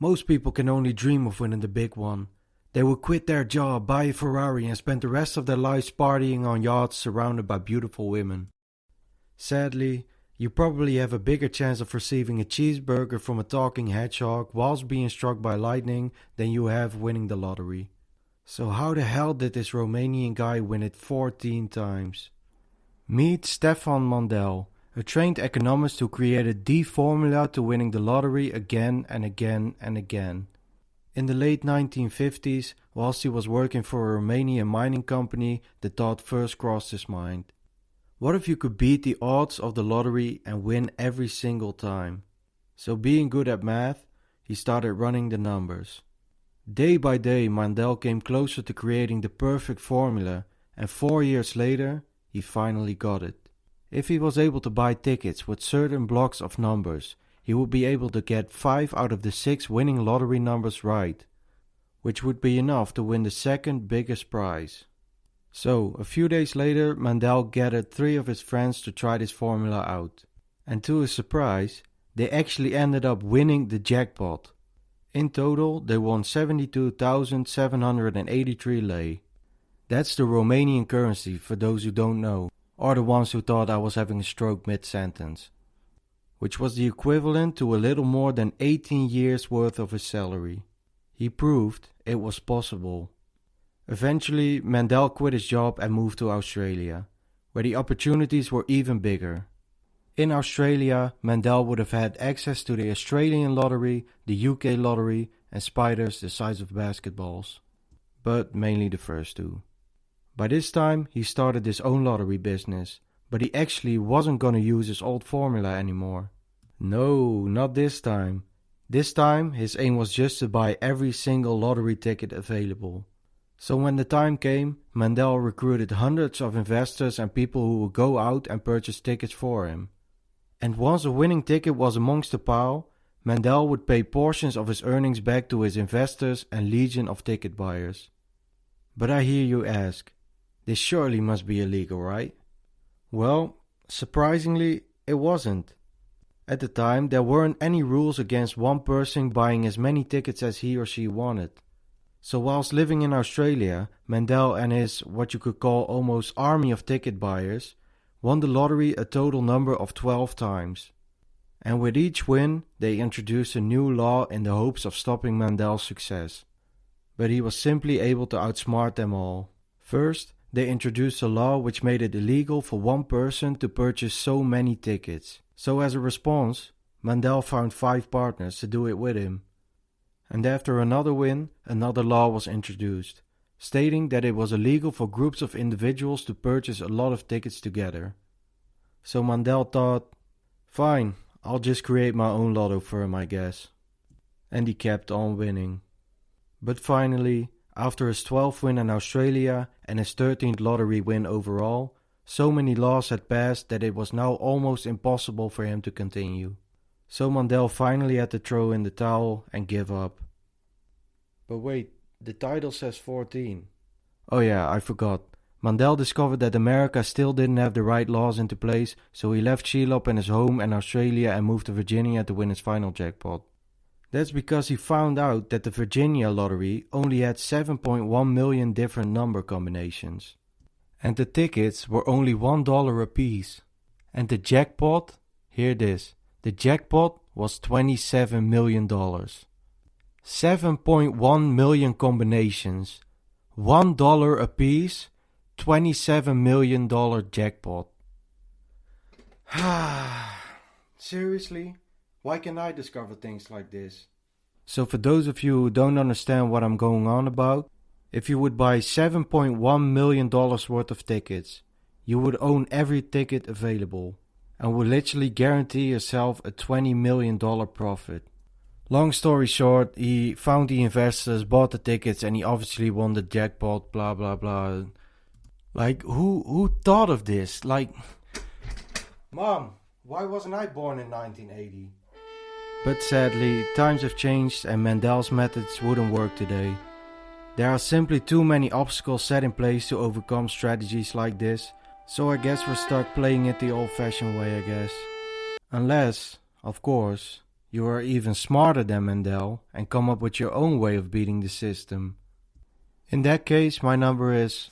Most people can only dream of winning the big one. They would quit their job, buy a Ferrari and spend the rest of their lives partying on yachts surrounded by beautiful women. Sadly, you probably have a bigger chance of receiving a cheeseburger from a talking hedgehog whilst being struck by lightning than you have winning the lottery. So how the hell did this Romanian guy win it 14 times? Meet Stefan Mandel, a trained economist who created the formula to winning the lottery again and again and again. In the late 1950s, whilst he was working for a Romanian mining company, the thought first crossed his mind. What if you could beat the odds of the lottery and win every single time? So being good at math, he started running the numbers. Day by day, Mandel came closer to creating the perfect formula, and 4 years later, he finally got it. If he was able to buy tickets with certain blocks of numbers, he would be able to get 5 out of the 6 winning lottery numbers right, which would be enough to win the second biggest prize. So, a few days later, Mandel gathered 3 of his friends to try this formula out. And to his surprise, they actually ended up winning the jackpot. In total, they won 72,783 lei. That's the Romanian currency for those who don't know, or the ones who thought I was having a stroke mid-sentence, which was the equivalent to a little more than 18 years worth of his salary. He proved it was possible. Eventually, Mandel quit his job and moved to Australia, where the opportunities were even bigger. In Australia, Mandel would have had access to the Australian lottery, the UK lottery, and spiders the size of basketballs. But mainly the first two. By this time, he started his own lottery business, but he actually wasn't gonna use his old formula anymore. No, not this time. This time, his aim was just to buy every single lottery ticket available. So when the time came, Mandel recruited hundreds of investors and people who would go out and purchase tickets for him. And once a winning ticket was amongst the pile, Mandel would pay portions of his earnings back to his investors and legion of ticket buyers. But I hear you ask, this surely must be illegal, right? Well, surprisingly, it wasn't. At the time, there weren't any rules against one person buying as many tickets as he or she wanted. So whilst living in Australia, Mandel and his, what you could call almost army of ticket buyers, won the lottery a total number of 12 times. And with each win, they introduced a new law in the hopes of stopping Mandel's success. But he was simply able to outsmart them all. First, they introduced a law which made it illegal for one person to purchase so many tickets. So as a response, Mandel found 5 partners to do it with him. And after another win, another law was introduced, stating that it was illegal for groups of individuals to purchase a lot of tickets together. So Mandel thought, fine, I'll just create my own lotto firm, I guess. And he kept on winning. But finally, after his 12th win in Australia and his 13th lottery win overall, so many laws had passed that it was now almost impossible for him to continue. So Mandel finally had to throw in the towel and give up. But wait, the title says 14. Oh yeah, I forgot. Mandel discovered that America still didn't have the right laws into place, so he left Sheelop and his home in Australia and moved to Virginia to win his final jackpot. That's because he found out that the Virginia lottery only had 7.1 million different number combinations. And the tickets were only $1 a piece. And the jackpot, hear this, the jackpot was $27 million. 7.1 million combinations, $1 a piece, $27 million jackpot. Seriously? Why can't I discover things like this? So for those of you who don't understand what I'm going on about, if you would buy $7.1 million worth of tickets, you would own every ticket available and would literally guarantee yourself a $20 million profit. Long story short, he found the investors, bought the tickets, and he obviously won the jackpot, blah blah blah. Like, who thought of this? Like, Mom, why wasn't I born in 1980? But sadly, times have changed and Mandel's methods wouldn't work today. There are simply too many obstacles set in place to overcome strategies like this, so I guess we're stuck playing it the old-fashioned way, I guess. Unless, of course, you are even smarter than Mendel and come up with your own way of beating the system. In that case, my number is